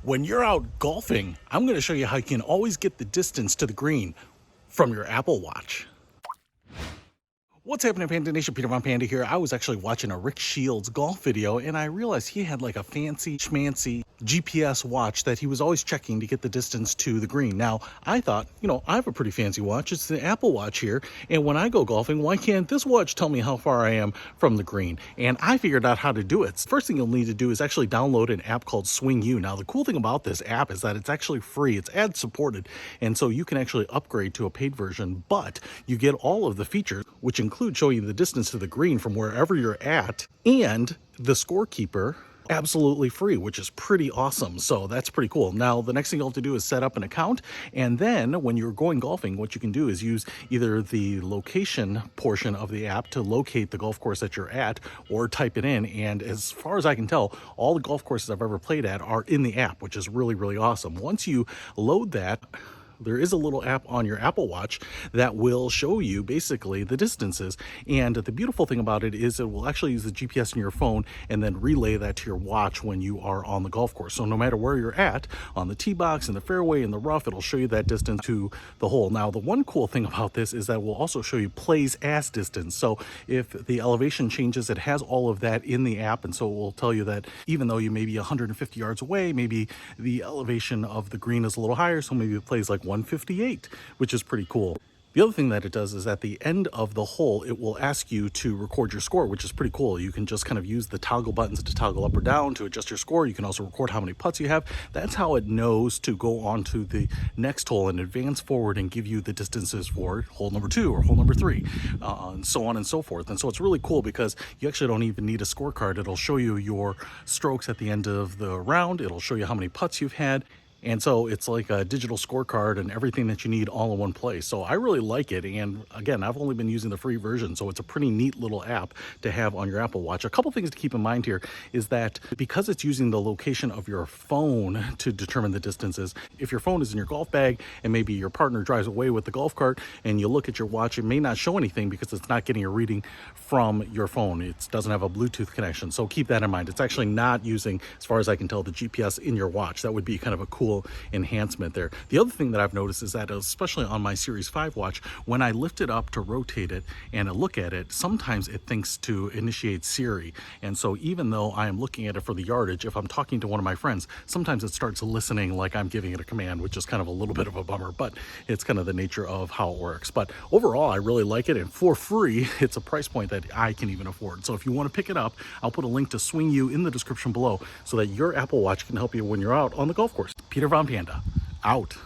When you're out golfing, I'm going to show you how you can always get the distance to the green from your Apple Watch. What's happening, Panda Nation? Peter Von Panda here. I was actually watching a Rick Shields golf video and I realized he had like a fancy schmancy GPS watch that he was always checking to get the distance to the green. Now, I thought, I have a pretty fancy watch. It's the Apple Watch here. And when I go golfing, why can't this watch tell me how far I am from the green? And I figured out how to do it. First thing you'll need to do is actually download an app called Swing U. Now, the cool thing about this app is that it's actually free. It's ad supported. And so you can actually upgrade to a paid version, but you get all of the features, which include showing you the distance to the green from wherever you're at, and the scorekeeper absolutely free, which is pretty awesome. So that's pretty cool. Now, the next thing you'll have to do is set up an account. And then when you're going golfing, what you can do is use either the location portion of the app to locate the golf course that you're at, or type it in. And as far as I can tell, all the golf courses I've ever played at are in the app, which is really, really awesome. Once you load that, there is a little app on your Apple Watch that will show you basically the distances. And the beautiful thing about it is it will actually use the GPS in your phone and then relay that to your watch when you are on the golf course. So no matter where you're at, on the tee box, in the fairway, in the rough, it'll show you that distance to the hole. Now, the one cool thing about this is that it will also show you plays as distance. So if the elevation changes, it has all of that in the app. And so it will tell you that even though you may be 150 yards away, maybe the elevation of the green is a little higher. So maybe it plays like 158, which is pretty cool. The other thing that it does is at the end of the hole, it will ask you to record your score, which is pretty cool. You can just kind of use the toggle buttons to toggle up or down to adjust your score. You can also record how many putts you have. That's how it knows to go on to the next hole and advance forward and give you the distances for hole number 2 or hole number 3, and so on and so forth. And so it's really cool because you actually don't even need a scorecard. It'll show you your strokes at the end of the round. It'll show you how many putts you've had. And so it's like a digital scorecard and everything that you need all in one place. So I really like it. And again, I've only been using the free version, so it's a pretty neat little app to have on your Apple Watch. A couple things to keep in mind here is that because it's using the location of your phone to determine the distances, if your phone is in your golf bag and maybe your partner drives away with the golf cart and you look at your watch, it may not show anything because it's not getting a reading from your phone. It doesn't have a Bluetooth connection. So keep that in mind. It's actually not using, as far as I can tell, the GPS in your watch. That would be kind of a cool enhancement there. The other thing that I've noticed is that, especially on my Series 5 watch, when I lift it up to rotate it and I look at it, sometimes it thinks to initiate Siri. And so even though I am looking at it for the yardage, if I'm talking to one of my friends, sometimes it starts listening like I'm giving it a command, which is kind of a little bit of a bummer, but it's kind of the nature of how it works. But overall, I really like it, and for free, it's a price point that I can even afford. So if you want to pick it up, I'll put a link to Swing U in the description below so that your Apple Watch can help you when you're out on the golf course. Peter Von Panda, out.